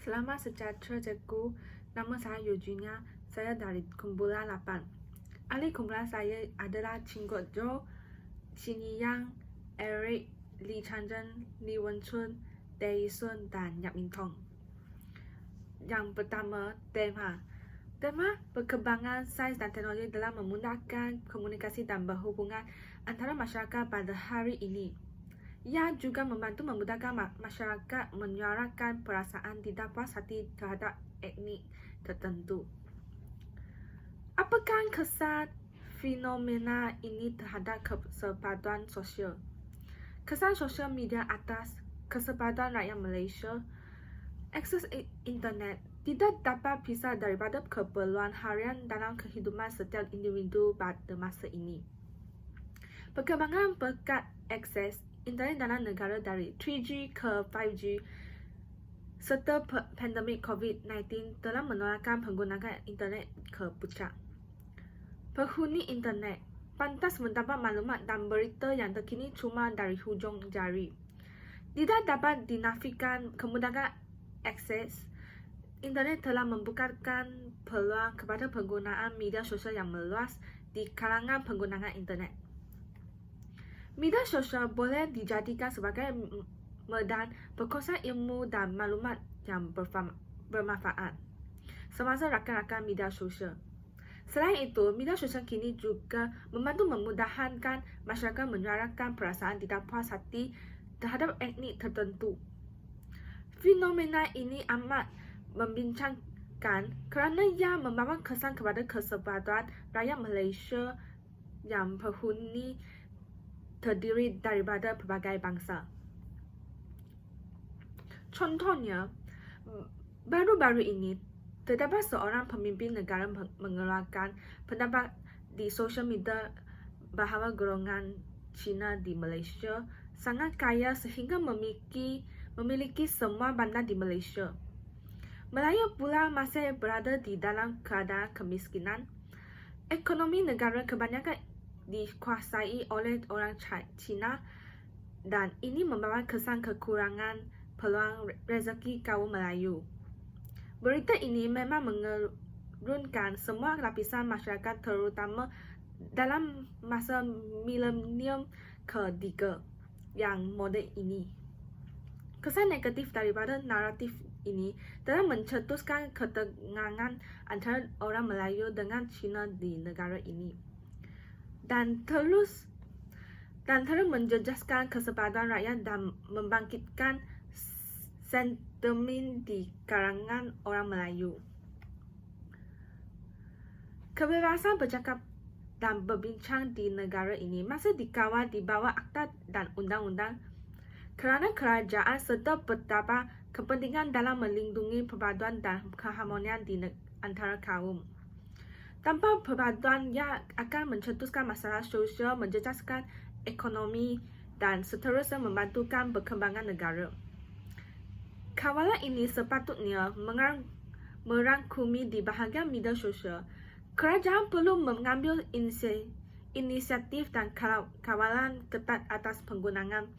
Selamat sejahtera cikgu, nama saya Eugenia, saya dari kumpulan 8. Ahli kumpulan saya adalah Cinggot Jo, Shin Yang, Eric, Lee Chanzhen, Lee Wenchun, Tae Sun, dan Yap Min Tong. Yang pertama, tema perkembangan sains dan teknologi dalam memudahkan komunikasi dan berhubungan antara masyarakat pada hari ini. Ia juga membantu memudahkan masyarakat menyuarakan perasaan tidak puas hati terhadap etnik tertentu. Apakah kesan fenomena ini terhadap kesepaduan sosial? Kesan sosial media atas kesepaduan rakyat Malaysia. Akses internet tidak dapat pisah daripada keperluan harian dalam kehidupan setiap individu pada masa ini. Perkembangan berkat akses internet dalam negara dari 3G ke 5G serta pandemik COVID-19 telah menorakkan penggunaan internet ke puncak. Penghuni internet pantas mendapat maklumat dan berita yang terkini cuma dari hujung jari. Tidak dapat dinafikan kemudahan akses internet telah membukakan peluang kepada penggunaan media sosial yang meluas di kalangan pengguna internet. Media sosial boleh dijadikan sebagai medan perkongsian ilmu dan maklumat yang bermanfaat semasa rakan-rakan media sosial. Selain itu, media sosial kini juga membantu memudahkan masyarakat menyuarakan perasaan tidak puas hati terhadap etnik tertentu. Fenomena ini amat membincangkan kerana ia membawa kesan kepada kesepaduan rakyat Malaysia yang penghuni terdiri daripada pelbagai bangsa. Contohnya, baru-baru ini terdapat seorang pemimpin negara mengeluarkan pendapat di sosial media bahawa golongan Cina di Malaysia sangat kaya sehingga memiliki semua bandar di Malaysia. Melayu pula masih berada di dalam keadaan kemiskinan. Ekonomi negara kebanyakan dikuasai oleh orang Cina dan ini membawa kesan kekurangan peluang rezeki kaum Melayu. Berita ini memang mengerunkan semua lapisan masyarakat terutama dalam masa milenium ketiga yang moden ini. Kesan negatif daripada naratif ini telah mencetuskan ketegangan antara orang Melayu dengan Cina di negara ini. Dan terus menjejaskan kesepaduan rakyat dan membangkitkan sentimen di kalangan orang Melayu. Kebebasan bercakap dan berbincang di negara ini masih dikawal di bawah akta dan undang-undang kerana kerajaan serta terdapat kepentingan dalam melindungi perpaduan dan keharmonian di antara kaum. Tanpa perpaduan ia akan mencetuskan masalah sosial, menjejaskan ekonomi dan seterusnya membantukan perkembangan negara. Kawalan ini sepatutnya merangkumi di bahagian media sosial. Kerajaan perlu mengambil inisiatif dan kawalan ketat atas penggunaan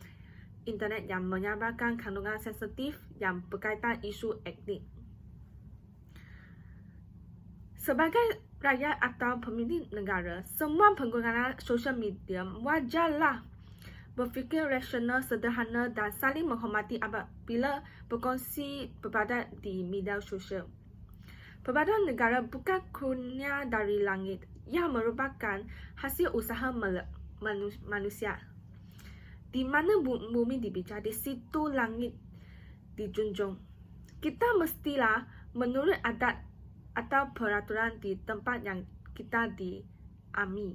internet yang menyebarkan kandungan sensitif yang berkaitan isu etnik. Sebagai rakyat atau pemimpin negara, semua pengguna sosial media wajarlah berfikir rasional, sederhana dan saling menghormati apabila berkongsi perpaduan di media sosial. Perpaduan negara bukan kurnia dari langit, ia merupakan hasil usaha manusia. Di mana bumi dipijak, di situ langit dijunjung. Kita mestilah menurut adat atau peraturan di tempat yang kita diami.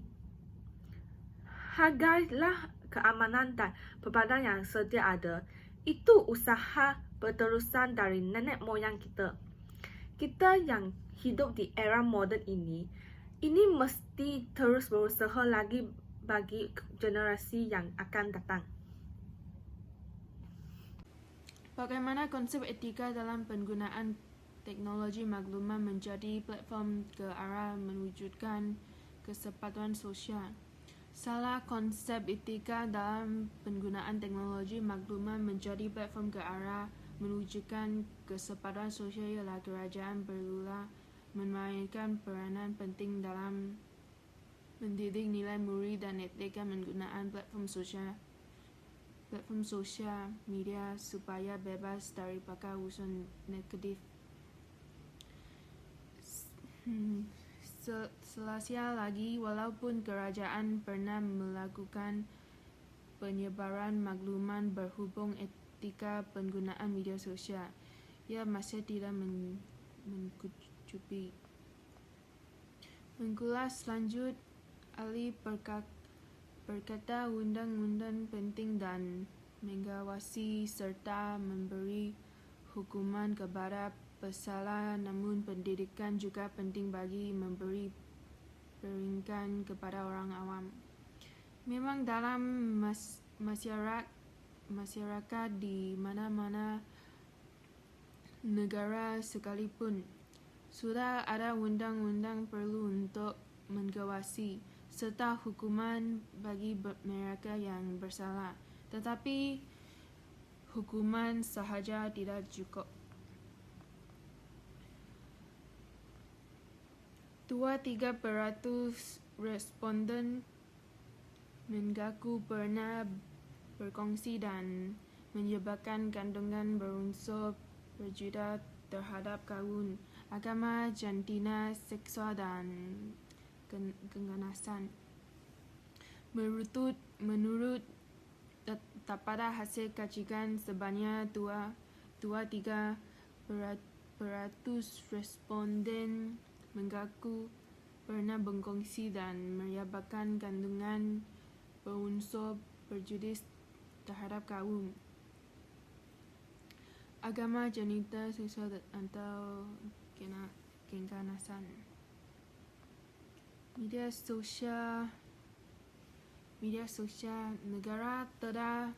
Hargailah keamanan dan perpaduan yang sedia ada. Itu usaha berterusan dari nenek moyang kita. Kita yang hidup di era moden ini mesti terus berusaha lagi bagi generasi yang akan datang. Bagaimana konsep etika dalam penggunaan teknologi maklumat menjadi platform ke arah mewujudkan kesepaduan sosial? Salah konsep etika dalam penggunaan teknologi maklumat menjadi platform ke arah mewujudkan kesepadan sosial ialah kerajaan perlulah memainkan peranan penting dalam mendidik nilai murid dan etika menggunakan platform sosial media supaya bebas daripada unsur negatif. Selasa lagi, walaupun kerajaan pernah melakukan penyebaran maklumat berhubung etika penggunaan media sosial, ia masih tidak mencukupi. Mengulas lanjut, ahli berkata undang-undang penting dan mengawasi serta memberi hukuman kepada pesalah, namun pendidikan juga penting bagi memberi peringatan kepada orang awam. Memang dalam masyarakat di mana-mana negara sekalipun sudah ada undang-undang perlu untuk mengawasi serta hukuman bagi mereka yang bersalah, tetapi hukuman sahaja tidak cukup. 23% responden mengaku pernah berkongsi dan menyebarkan kandungan berunsur berjuda terhadap kaum, agama, jantina, seksual dan keganasan. Menurut daripada hasil kajian, sebanyak 23% responden mengaku pernah berkongsi dan menyebarkan kandungan berunsur berjuda terhadap kaum, agama, jantina, seksual atau keganasan. Media sosial negara telah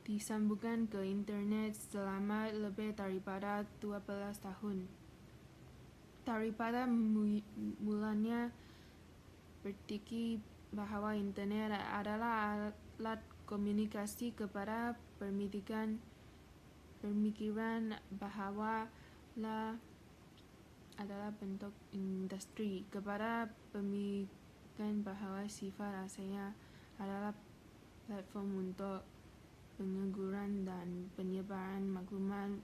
disambungkan ke internet selama lebih daripada 12 tahun. Daripada mulanya berpikir bahawa internet adalah alat komunikasi kepada pemikiran bahawa adalah bentuk industri kepada pemikiran bahawa sifat asalnya adalah platform untuk pengangguran dan penyebaran maklumat.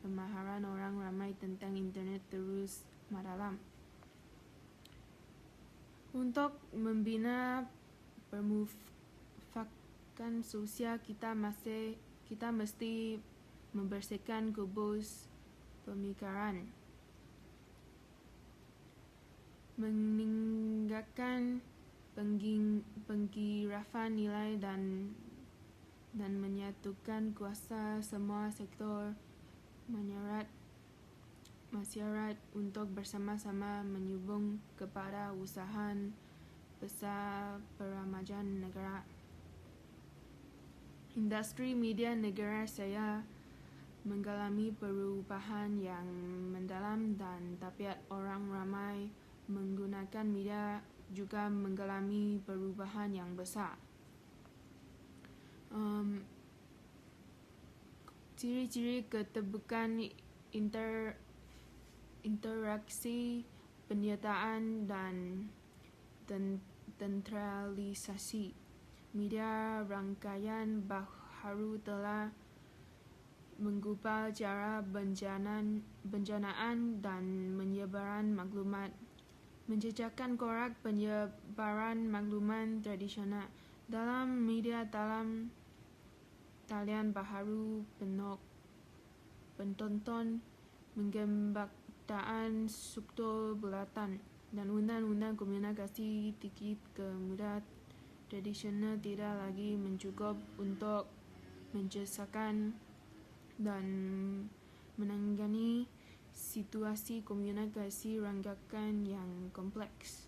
Pemahaman orang ramai tentang internet terus mendalam. Untuk membina permufakan sosial, kita mesti membersihkan kubus pemikiran, meninggalkan penggirafan nilai dan menyatukan kuasa semua sektor masyarakat untuk bersama-sama menyumbang kepada usaha besar peremajaan negara. Industri media negara saya mengalami perubahan yang mendalam dan tabiat orang ramai menggunakan media juga mengalami perubahan yang besar. Ciri-ciri keterbukaan interaksi, penyataan dan sentralisasi. Media rangkaian baharu telah mengubah cara penjanaan dan menyebaran maklumat, menjejakkan korak penyebaran maklumat tradisional. Dalam media dalam talian baharu, penonton mengembangkan struktur bulatan dan undang-undang komunikasi dikit ke muda tradisional tidak lagi mencukup untuk menjelaskan dan menangani situasi komunikasi rangkaian yang kompleks.